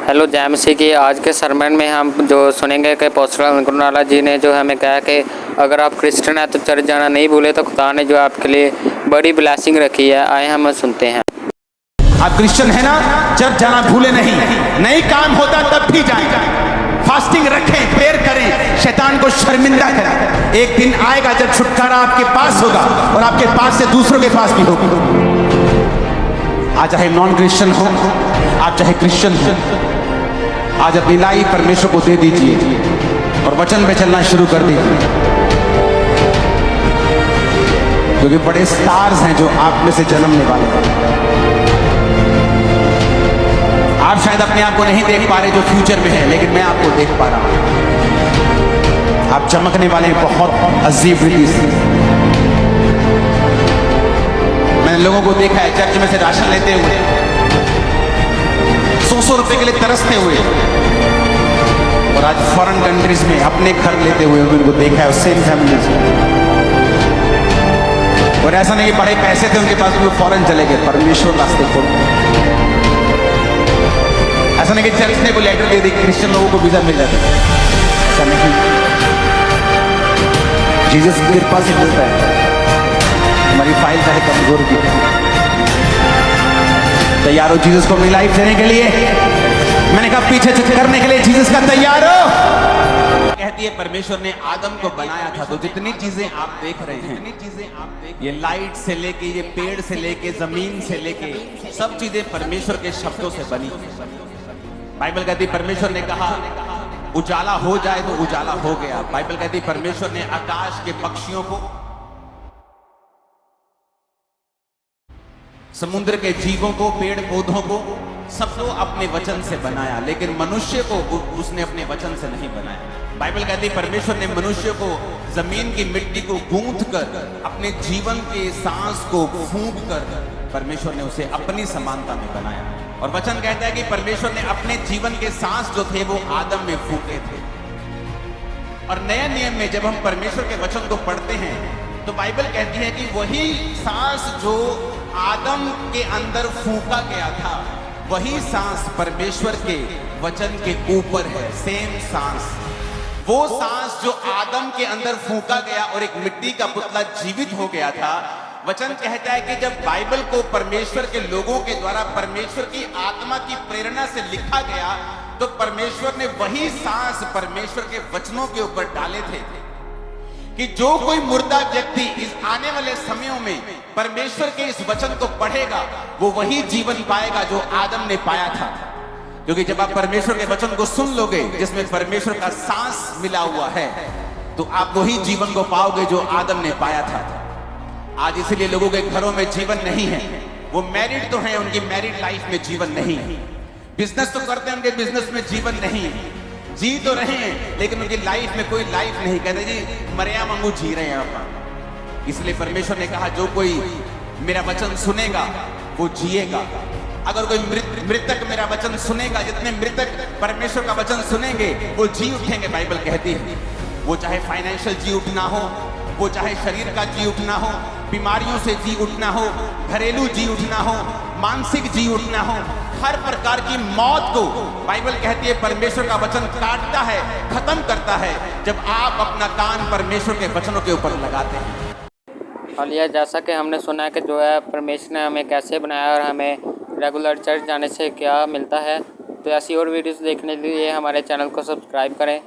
Hello जय मसीह की। आज के सरमन में हम जो सुनेंगे कि अपोस्टल अंकुरनाला जी ने जो हमें कहा कि अगर आप क्रिश्चियन हैं तो चर्च जाना नहीं भूले, तो खुदा ने जो आपके लिए बड़ी ब्लेसिंग रखी है। आए हम सुनते हैं। आप क्रिश्चियन है ना, चर्च जाना भूले नहीं काम होता तब भी जाएं, फास्टिंग रखें, प्रेयर करें, शैतान को शर्मिंदा करें। एक दिन आएगा जब छुटकारा आपके पास होगा और आपके पास से दूसरों के पास भी होगा। आज चाहे नॉन क्रिश्चियन हो, आप चाहे क्रिश्चियन हो, आज अपनी लाइफ परमेश्वर को दे दीजिए और वचन पे चलना शुरू कर दीजिए, क्योंकि बड़े स्टार्स हैं जो आप में से जन्मने वाले हैं। आप शायद अपने आप को नहीं देख पा रहे जो फ्यूचर में है, लेकिन मैं आपको देख पा रहा हूं। आप चमकने वाले हैं बहुत अजीब रीति से। मैंने लोगों को देखा है चर्च में से राशन लेते हुए, 100 रुपए के लिए तरसते हुए, और आज फॉरेन कंट्रीज में अपने घर लेते हुए उनको देखा है, सेम फैमिली से। और ऐसा नहीं कि बड़े पैसे थे उनके पास, वो फॉरेन चले गए, परमेश्वर रास्ते खोल। ऐसा नहीं कि चर्च ने को लेटर दे दी, क्रिश्चियन लोगों को वीजा मिल जाता है, ऐसा नहीं। जीसस की कृपा से मिलता है। हमारी फाइल चाहे कमजोर भी है। तैयार हो जीसस को अपनी लाइफ देने के लिए? मैंने कहा पीछे करने के लिए जीसस का तैयार हो। कहती है परमेश्वर ने आदम को बनाया था, तो जितनी चीजें आप देख रहे हैं, ये लाइट से लेके, ये पेड़ से लेके, जमीन से लेके, सब चीजें परमेश्वर के शब्दों से बनी। बाइबल कहती परमेश्वर ने कहा उजाला हो जाए तो उजाला हो गया। बाइबल कहती परमेश्वर ने आकाश के पक्षियों को, समुद्र के जीवों को, पेड़ पौधों को, सबको अपने वचन से बनाया, लेकिन मनुष्य को उसने अपने वचन से नहीं बनाया। बाइबल कहती परमेश्वर ने मनुष्य को जमीन की मिट्टी को गूंथ कर, अपने जीवन के सांस को फूंक कर, परमेश्वर ने उसे अपनी समानता में बनाया। और वचन कहता है कि परमेश्वर ने अपने जीवन के सांस जो थे वो आदम में फूके थे। और नए नियम में जब हम परमेश्वर के वचन को पढ़ते हैं तो बाइबल कहती है कि वही सांस जो आदम के अंदर फूका गया था, वही सांस परमेश्वर के वचन के ऊपर है। सेम सांस, वो सांस जो आदम के अंदर फूका गया और एक मिट्टी का पुतला जीवित हो गया था। वचन कहता है कि जब बाइबल को परमेश्वर के लोगों के द्वारा परमेश्वर की आत्मा की प्रेरणा से लिखा गया, तो परमेश्वर ने वही सांस परमेश्वर के वचनों के ऊपर डाले थे कि जो कोई मुर्दा व्यक्ति इस आने वाले समयों में परमेश्वर के इस वचन को पढ़ेगा, वो वही जीवन पाएगा जो आदम ने पाया था। क्योंकि जब आप परमेश्वर के वचन को सुन लोगे जिसमें परमेश्वर का सांस मिला हुआ है, तो आप वही जीवन को पाओगे जो आदम ने पाया था। आज इसलिए लोगों के घरों में जीवन नहीं है। वो मैरिड तो हैं, उनकी मैरिड लाइफ में जीवन नहीं। बिजनेस तो करते हैं, उनके बिजनेस में जीवन नहीं। जी तो रहे हैं लेकिन उनकी लाइफ में कोई लाइफ नहीं। कहते जी मरिया वांगू जी रहे हैं आप। इसलिए परमेश्वर ने कहा जो कोई मेरा वचन सुनेगा वो जिएगा। अगर कोई मृतक मेरा वचन सुनेगा, जितने मृतक परमेश्वर का वचन सुनेंगे वो जी उठेंगे। बाइबल कहती है वो चाहे फाइनेंशियल जी उठना हो, वो चाहे शरीर का जी उठना हो, बीमारियों से जी उठना हो, घरेलू जी उठना हो, मानसिक जी उठना हो, हर प्रकार की मौत को बाइबल कहती है परमेश्वर का वचन काटता है, खत्म करता है, जब आप अपना कान परमेश्वर के वचनों के ऊपर लगाते हैं। और यह जैसा कि हमने सुना है कि जो है परमेश्वर ने हमें कैसे बनाया और हमें रेगुलर चर्च जाने से क्या मिलता है, तो ऐसी और वीडियोस देखने के लिए हमारे चैनल को सब्सक्राइब करें।